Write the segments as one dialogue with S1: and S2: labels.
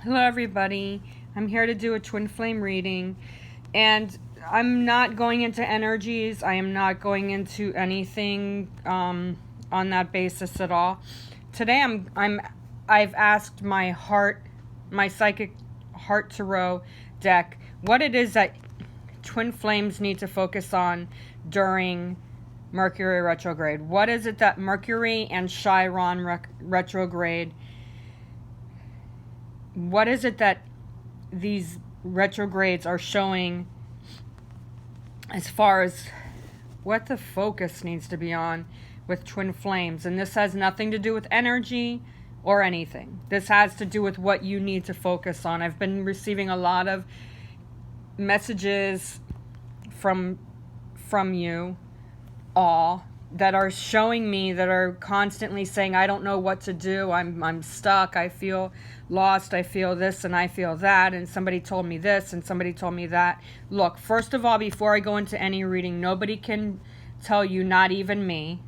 S1: Hello everybody, I'm here to do a twin flame reading, and I'm not going into energies. I am not going into anything on that basis at all. Today I've asked my psychic heart tarot deck what it is that twin flames need to focus on during Mercury retrograde. What is it that Mercury and Chiron retrograde, what is it that these retrogrades are showing as far as what the focus needs to be on with twin flames? And this has nothing to do with energy or anything. This has to do with what you need to focus on. I've been receiving a lot of messages from you all that are showing me, that are constantly saying, I don't know what to do, I'm stuck, I feel lost, I feel this and I feel that, and somebody told me this and somebody told me that. Look, first of all, before I go into any reading, nobody can tell you, not even me,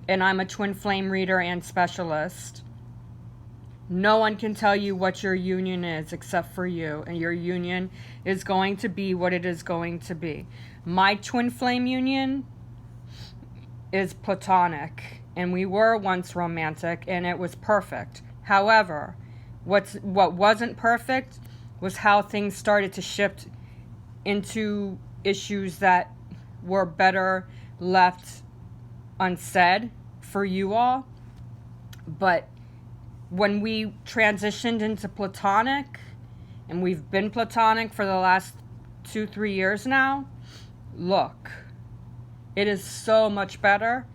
S1: and I'm a twin flame reader and specialist. No one can tell you what your union is except for you, and your union is going to be what it is going to be. My twin flame union is platonic, and we were once romantic, and it was perfect. However, what wasn't perfect was how things started to shift into issues that were better left unsaid for you all. But when we transitioned into platonic, and we've been platonic for the last 2-3 years now, look, it is so much better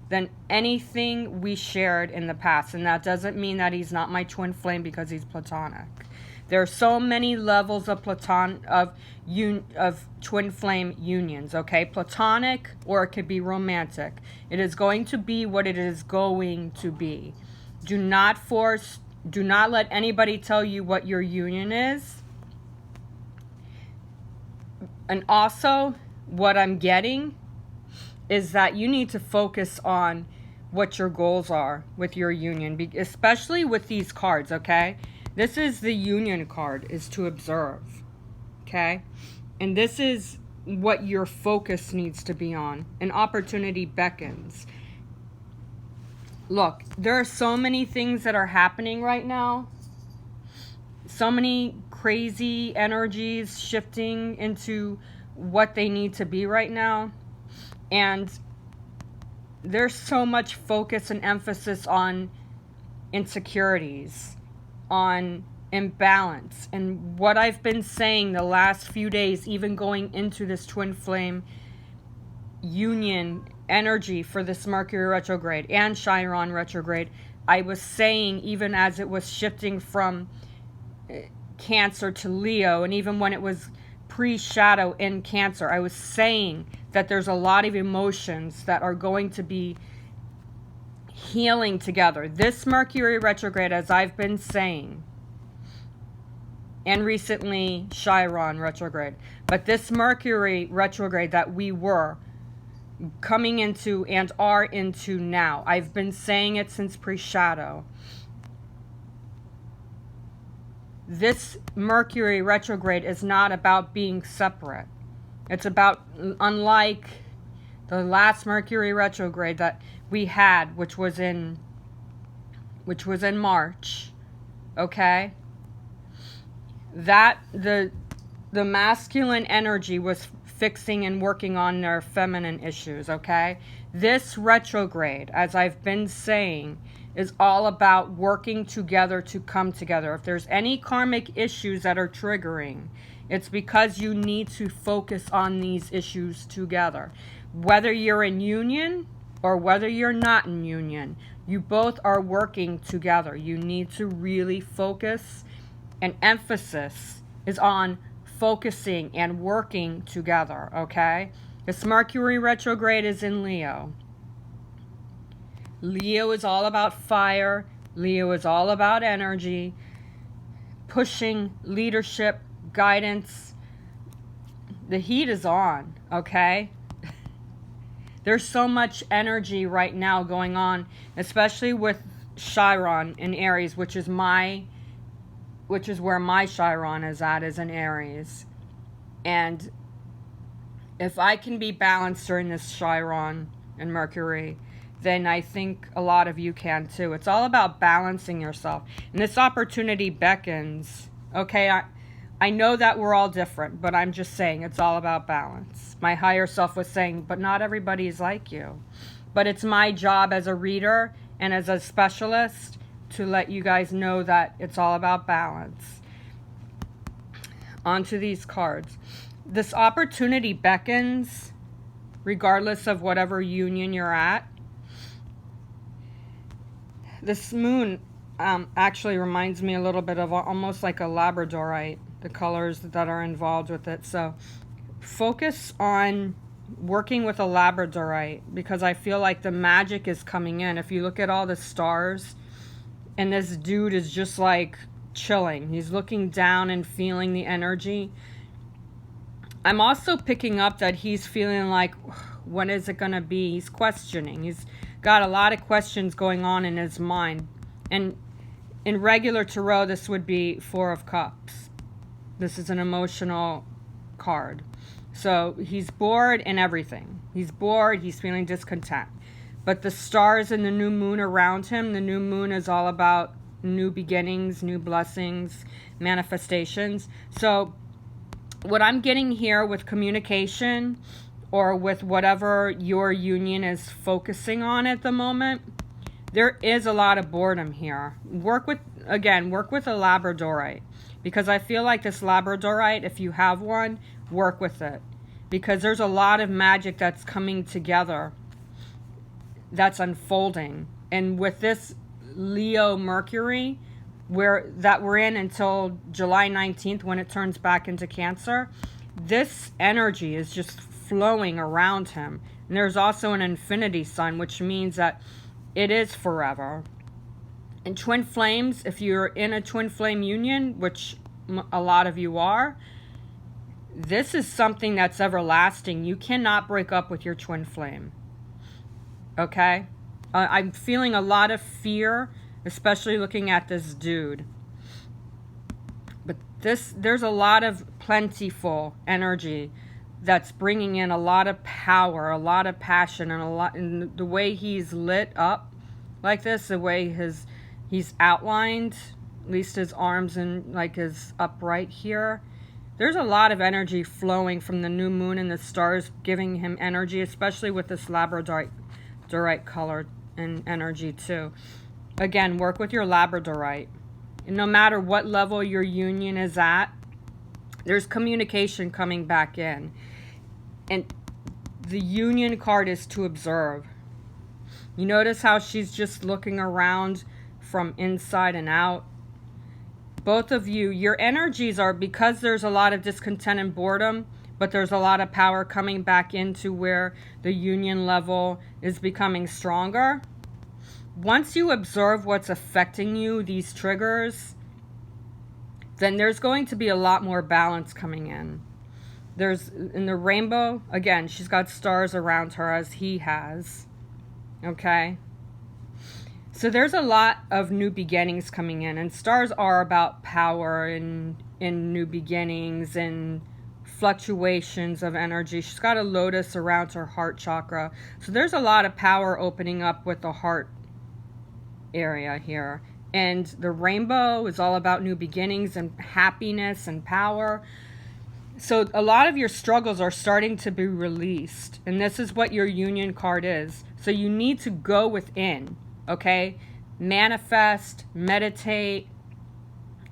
S1: than anything we shared in the past. And that doesn't mean that he's not my twin flame because he's platonic. There are so many levels of twin flame unions, okay? Platonic, or it could be romantic. It is going to be what it is going to be. Do not let anybody tell you what your union is. And also, what I'm getting is that you need to focus on what your goals are with your union, especially with these cards, okay? This is the union card, is to observe, okay? And this is what your focus needs to be on. An opportunity beckons. Look, there are so many things that are happening right now. So many crazy energies shifting into what they need to be right now. And there's so much focus and emphasis on insecurities, on imbalance. And what I've been saying the last few days, even going into this twin flame union energy for this Mercury retrograde and Chiron retrograde, I was saying, even as it was shifting from Cancer to Leo, and even when it was pre-shadow in Cancer, I was saying that there's a lot of emotions that are going to be healing together. This Mercury retrograde, as I've been saying, and recently Chiron retrograde, but this Mercury retrograde that we were coming into and are into now, I've been saying it since pre-shadow. This Mercury retrograde is not about being separate. It's about, unlike the last Mercury retrograde that we had, which was in March, okay? That the masculine energy was fixing and working on their feminine issues, okay? This retrograde, as I've been saying, is all about working together to come together. If there's any karmic issues that are triggering, it's because you need to focus on these issues together. Whether you're in union or whether you're not in union, you both are working together. You need to really focus, and emphasis is on focusing and working together, okay? This Mercury retrograde is in Leo. Leo is all about fire. Leo is all about energy, pushing, leadership, guidance. The heat is on, okay? There's so much energy right now going on, especially with Chiron in Aries, which is my which is where my Chiron is at, is in Aries. And if I can be balanced during this Chiron and Mercury, then I think a lot of you can too. It's all about balancing yourself. And this opportunity beckons. Okay, I know that we're all different, but I'm just saying it's all about balance. My higher self was saying, but not everybody is like you. But it's my job as a reader and as a specialist to let you guys know that it's all about balance. Onto these cards. This opportunity beckons, regardless of whatever union you're at. This moon actually reminds me a little bit of almost like a labradorite, the colors that are involved with it. So focus on working with a labradorite, because I feel like the magic is coming in. If you look at all the stars, and this dude is just like chilling. He's looking down and feeling the energy. I'm also picking up that he's feeling like, when is it going to be? He's questioning. He's got a lot of questions going on in his mind. And in regular tarot, this would be Four of Cups. This is an emotional card. So he's bored and everything. He's bored. He's feeling discontent. But the stars and the new moon around him, the new moon is all about new beginnings, new blessings, manifestations. So what I'm getting here with communication, or with whatever your union is focusing on at the moment, there is a lot of boredom here. Work with a labradorite, because I feel like this labradorite, if you have one, work with it, because there's a lot of magic that's coming together, that's unfolding. And with this Leo Mercury, we're in until July 19th, when it turns back into Cancer, this energy is just flowing around him. And there's also an infinity sun, which means that it is forever. And twin flames, if you're in a twin flame union, which a lot of you are, this is something that's everlasting. You cannot break up with your twin flame. Okay? I'm feeling a lot of fear, especially looking at this dude. But there's a lot of plentiful energy that's bringing in a lot of power, a lot of passion, and the way he's lit up like this, the way he's outlined, at least his arms and like his upright here. There's a lot of energy flowing from the new moon and the stars giving him energy, especially with this labradorite color and energy too. Again, work with your labradorite. And no matter what level your union is at, there's communication coming back in. And the union card is to observe. You notice how she's just looking around from inside and out. Both of you, your energies are, because there's a lot of discontent and boredom, but there's a lot of power coming back into where the union level is becoming stronger. Once you observe what's affecting you, these triggers, then there's going to be a lot more balance coming in. There's, in the rainbow, again, she's got stars around her as he has. Okay? So there's a lot of new beginnings coming in. And stars are about power and new beginnings and fluctuations of energy. She's got a lotus around her heart chakra. So there's a lot of power opening up with the heart area here. And the rainbow is all about new beginnings and happiness and power. So a lot of your struggles are starting to be released. And this is what your union card is. So you need to go within, okay? Manifest, meditate,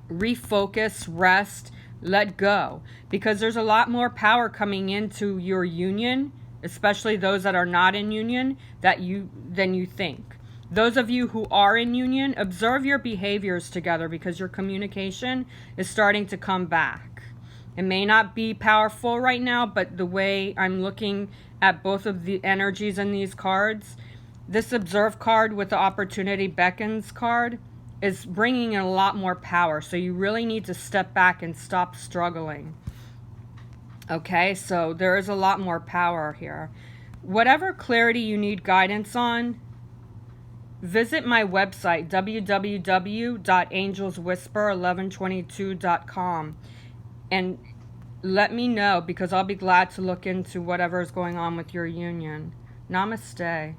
S1: refocus, rest, let go. Because there's a lot more power coming into your union, especially those that are not in union, than you think. Those of you who are in union, observe your behaviors together, because your communication is starting to come back. It may not be powerful right now, but the way I'm looking at both of the energies in these cards, this observe card with the opportunity beckons card is bringing in a lot more power. So you really need to step back and stop struggling. Okay, so there is a lot more power here. Whatever clarity you need guidance on, visit my website, www.angelswhisper1122.com, and let me know, because I'll be glad to look into whatever is going on with your union. Namaste.